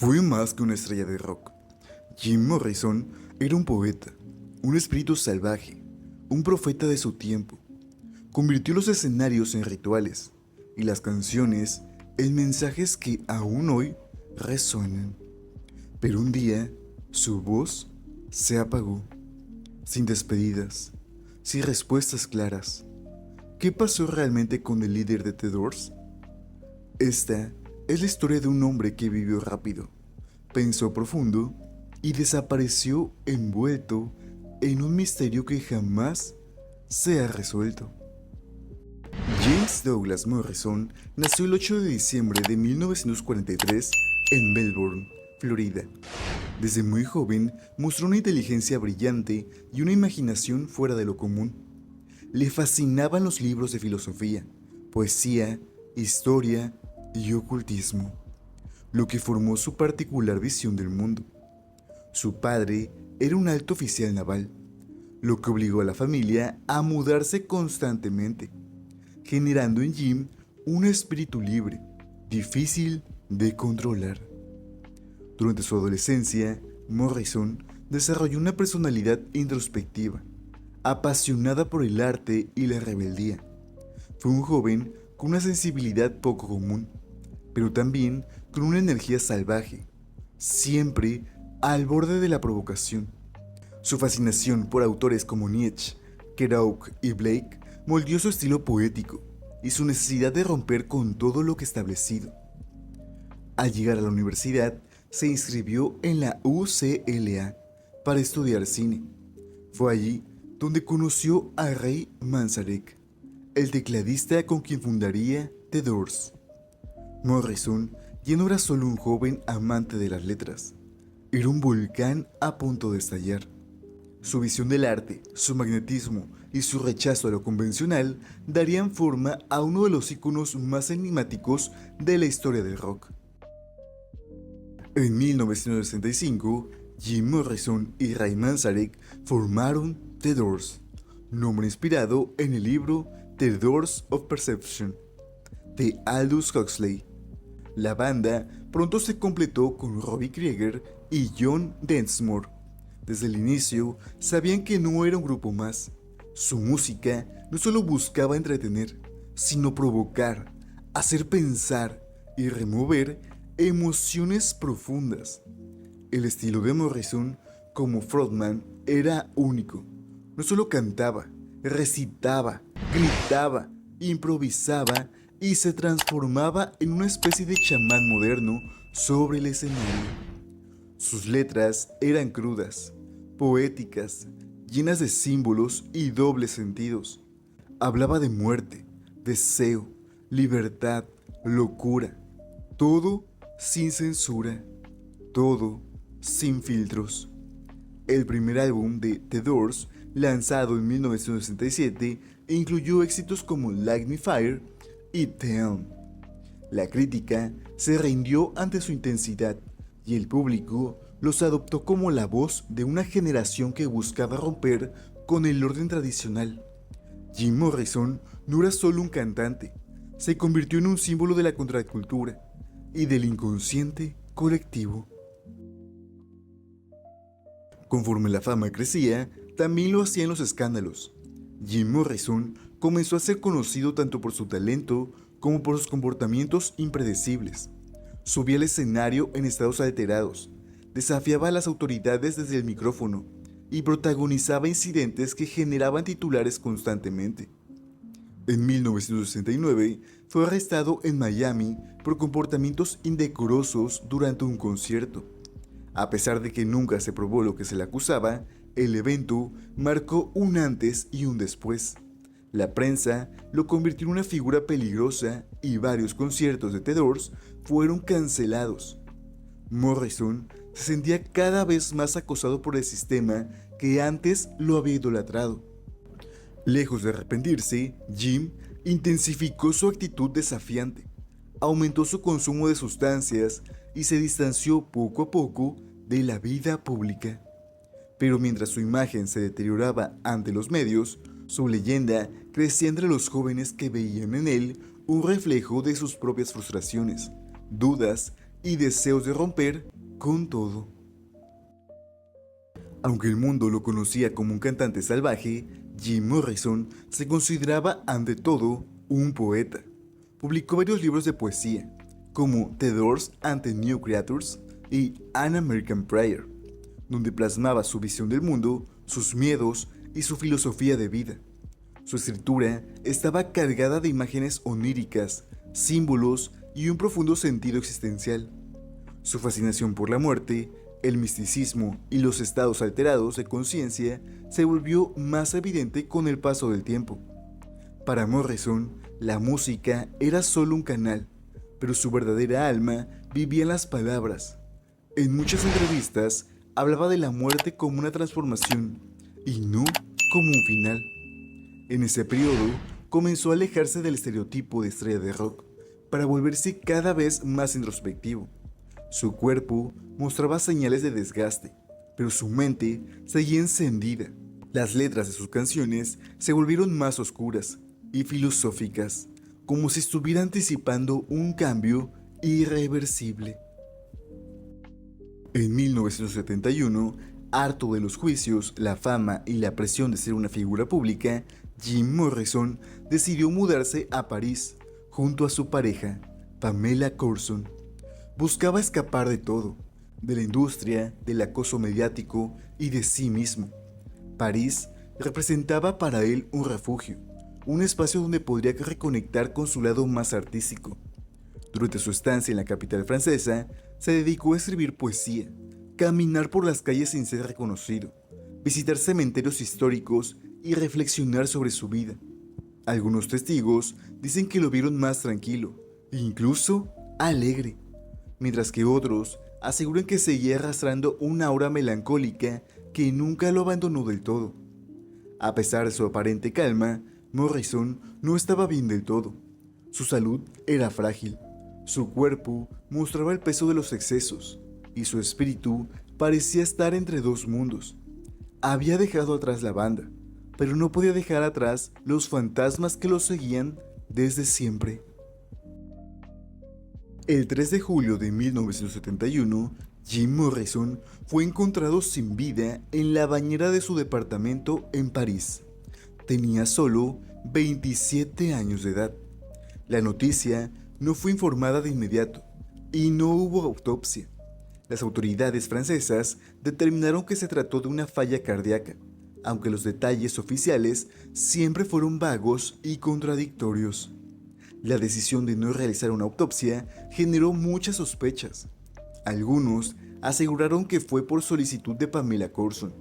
Fue más que una estrella de rock. Jim Morrison era un poeta, un espíritu salvaje, un profeta de su tiempo. Convirtió los escenarios en rituales y las canciones en mensajes que aún hoy resuenan. Pero un día, su voz se apagó, sin despedidas, sin respuestas claras. ¿Qué pasó realmente con el líder de The Doors? Esta es la historia de un hombre que vivió rápido, pensó profundo y desapareció envuelto en un misterio que jamás se ha resuelto. James Douglas Morrison nació el 8 de diciembre de 1943 en Melbourne, Florida. Desde muy joven mostró una inteligencia brillante y una imaginación fuera de lo común. Le fascinaban los libros de filosofía, poesía, historia y ocultismo, lo que formó su particular visión del mundo. Su padre era un alto oficial naval, lo que obligó a la familia a mudarse constantemente, generando en Jim un espíritu libre, difícil de controlar. Durante su adolescencia, Morrison desarrolló una personalidad introspectiva, apasionada por el arte y la rebeldía. Fue un joven con una sensibilidad poco común, pero también con una energía salvaje, siempre al borde de la provocación. Su fascinación por autores como Nietzsche, Kerouac y Blake moldeó su estilo poético y su necesidad de romper con todo lo que establecido. Al llegar a la universidad, se inscribió en la UCLA para estudiar cine. Fue allí donde conoció a Ray Manzarek, el tecladista con quien fundaría The Doors. Morrison ya no era solo un joven amante de las letras, era un volcán a punto de estallar. Su visión del arte, su magnetismo y su rechazo a lo convencional darían forma a uno de los íconos más enigmáticos de la historia del rock. En 1965, Jim Morrison y Ray Manzarek formaron The Doors, nombre inspirado en el libro The Doors of Perception de Aldous Huxley. La banda pronto se completó con Robbie Krieger y John Densmore. Desde el inicio sabían que no era un grupo más. Su música no solo buscaba entretener, sino provocar, hacer pensar y remover emociones profundas. El estilo de Morrison como frontman era único. No solo cantaba, recitaba, gritaba, improvisaba y se transformaba en una especie de chamán moderno sobre el escenario. Sus letras eran crudas, poéticas, llenas de símbolos y dobles sentidos. Hablaba de muerte, deseo, libertad, locura, todo sin censura, todo sin filtros. El primer álbum de The Doors, lanzado en 1967, incluyó éxitos como Light Me Fire y Damn. La crítica se rindió ante su intensidad y el público los adoptó como la voz de una generación que buscaba romper con el orden tradicional. Jim Morrison no era solo un cantante, se convirtió en un símbolo de la contracultura y del inconsciente colectivo. Conforme la fama crecía, también lo hacían los escándalos. Jim Morrison comenzó a ser conocido tanto por su talento como por sus comportamientos impredecibles. Subía al escenario en estados alterados, desafiaba a las autoridades desde el micrófono y protagonizaba incidentes que generaban titulares constantemente. En 1969 fue arrestado en Miami por comportamientos indecorosos durante un concierto. A pesar de que nunca se probó lo que se le acusaba, el evento marcó un antes y un después. La prensa lo convirtió en una figura peligrosa y varios conciertos de The Doors fueron cancelados. Morrison se sentía cada vez más acosado por el sistema que antes lo había idolatrado. Lejos de arrepentirse, Jim intensificó su actitud desafiante, aumentó su consumo de sustancias y se distanció poco a poco de la vida pública. Pero mientras su imagen se deterioraba ante los medios, su leyenda crecía entre los jóvenes que veían en él un reflejo de sus propias frustraciones, dudas y deseos de romper con todo. Aunque el mundo lo conocía como un cantante salvaje, Jim Morrison se consideraba ante todo un poeta. Publicó varios libros de poesía, como The Doors and the New Creatures y An American Prayer, donde plasmaba su visión del mundo, sus miedos y su filosofía de vida. Su escritura estaba cargada de imágenes oníricas, símbolos y un profundo sentido existencial. Su fascinación por la muerte, el misticismo y los estados alterados de conciencia se volvió más evidente con el paso del tiempo. Para Morrison, la música era solo un canal, pero su verdadera alma vivía en las palabras. En muchas entrevistas hablaba de la muerte como una transformación y no como un final. En ese periodo comenzó a alejarse del estereotipo de estrella de rock para volverse cada vez más introspectivo. Su cuerpo mostraba señales de desgaste, pero su mente seguía encendida. Las letras de sus canciones se volvieron más oscuras y filosóficas, como si estuviera anticipando un cambio irreversible. En 1971, harto de los juicios, la fama y la presión de ser una figura pública, Jim Morrison decidió mudarse a París junto a su pareja, Pamela Courson. Buscaba escapar de todo, de la industria, del acoso mediático y de sí mismo. París representaba para él un refugio, un espacio donde podría reconectar con su lado más artístico. Durante su estancia en la capital francesa, se dedicó a escribir poesía, caminar por las calles sin ser reconocido, visitar cementerios históricos y reflexionar sobre su vida. Algunos testigos dicen que lo vieron más tranquilo, e incluso alegre, mientras que otros aseguran que seguía arrastrando una aura melancólica que nunca lo abandonó del todo. A pesar de su aparente calma, Morrison no estaba bien del todo. Su salud era frágil, su cuerpo mostraba el peso de los excesos y su espíritu parecía estar entre dos mundos. Había dejado atrás la banda, pero no podía dejar atrás los fantasmas que lo seguían desde siempre. El 3 de julio de 1971, Jim Morrison fue encontrado sin vida en la bañera de su departamento en París. Tenía solo 27 años de edad. La noticia no fue informada de inmediato y no hubo autopsia. Las autoridades francesas determinaron que se trató de una falla cardíaca, aunque los detalles oficiales siempre fueron vagos y contradictorios. La decisión de no realizar una autopsia generó muchas sospechas. Algunos aseguraron que fue por solicitud de Pamela Courson.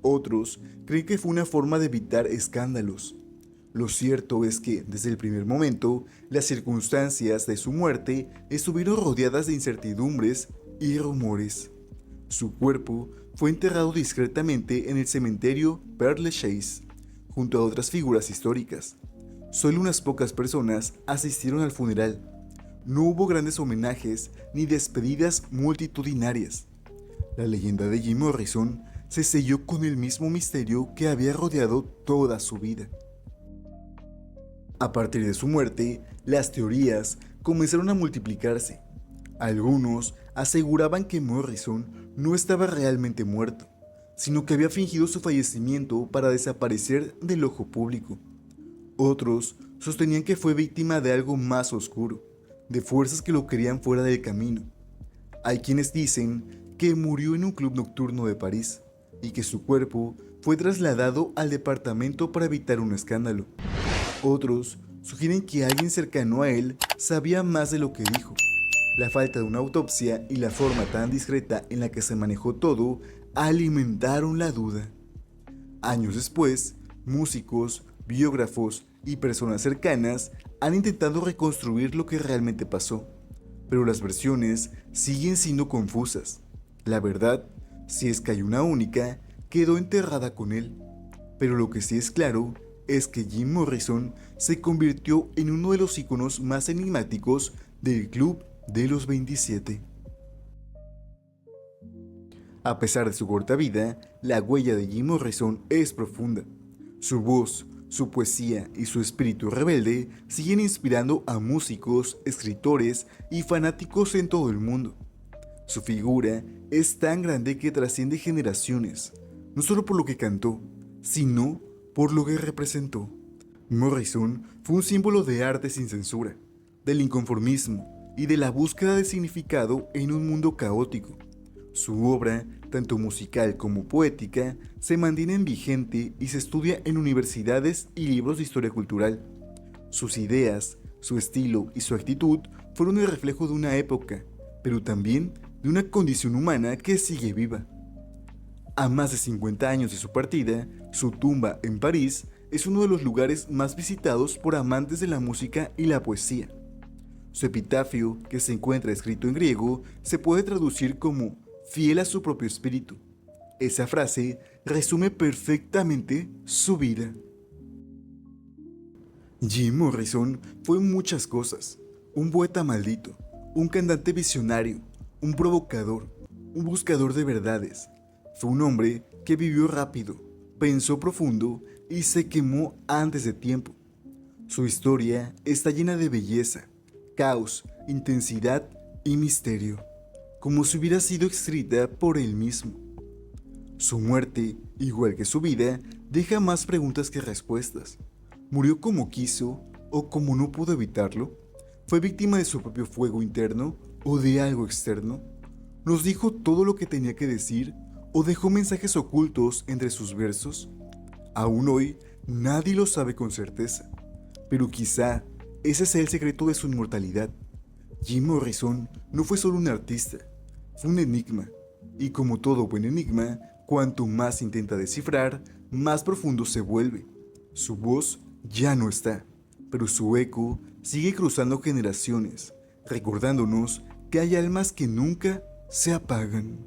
Otros creen que fue una forma de evitar escándalos. Lo cierto es que, desde el primer momento, las circunstancias de su muerte estuvieron rodeadas de incertidumbres y rumores. Su cuerpo fue enterrado discretamente en el cementerio Père Lachaise, junto a otras figuras históricas. Solo unas pocas personas asistieron al funeral. No hubo grandes homenajes ni despedidas multitudinarias. La leyenda de Jim Morrison se selló con el mismo misterio que había rodeado toda su vida. A partir de su muerte, las teorías comenzaron a multiplicarse. Algunos aseguraban que Morrison no estaba realmente muerto, sino que había fingido su fallecimiento para desaparecer del ojo público. Otros sostenían que fue víctima de algo más oscuro, de fuerzas que lo querían fuera del camino. Hay quienes dicen que murió en un club nocturno de París y que su cuerpo fue trasladado al departamento para evitar un escándalo. Otros sugieren que alguien cercano a él sabía más de lo que dijo. La falta de una autopsia y la forma tan discreta en la que se manejó todo alimentaron la duda. Años después, músicos, biógrafos y personas cercanas han intentado reconstruir lo que realmente pasó, pero las versiones siguen siendo confusas. La verdad, si es que hay una única, quedó enterrada con él. Pero lo que sí es claro es que Jim Morrison se convirtió en uno de los íconos más enigmáticos del Club de los 27. A pesar de su corta vida, la huella de Jim Morrison es profunda. Su voz, Su poesía y su espíritu rebelde siguen inspirando a músicos, escritores y fanáticos en todo el mundo. Su figura es tan grande que trasciende generaciones, no solo por lo que cantó, sino por lo que representó. Morrison fue un símbolo de arte sin censura, del inconformismo y de la búsqueda de significado en un mundo caótico. Su obra, tanto musical como poética, se mantiene vigente y se estudia en universidades y libros de historia cultural. Sus ideas, su estilo y su actitud fueron el reflejo de una época, pero también de una condición humana que sigue viva. A más de 50 años de su partida, su tumba en París es uno de los lugares más visitados por amantes de la música y la poesía. Su epitafio, que se encuentra escrito en griego, se puede traducir como fiel a su propio espíritu. Esa frase resume perfectamente su vida. Jim Morrison fue muchas cosas: un poeta maldito, un cantante visionario, un provocador, un buscador de verdades. Fue un hombre que vivió rápido, pensó profundo y se quemó antes de tiempo. Su historia está llena de belleza, caos, intensidad y misterio, como si hubiera sido escrita por él mismo. Su muerte, igual que su vida, deja más preguntas que respuestas. ¿Murió como quiso o como no pudo evitarlo? ¿Fue víctima de su propio fuego interno o de algo externo? ¿Nos dijo todo lo que tenía que decir o dejó mensajes ocultos entre sus versos? Aún hoy, nadie lo sabe con certeza, pero quizá ese sea el secreto de su inmortalidad. Jim Morrison no fue solo un artista, fue un enigma, y como todo buen enigma, cuanto más intenta descifrar, más profundo se vuelve. Su voz ya no está, pero su eco sigue cruzando generaciones, recordándonos que hay almas que nunca se apagan.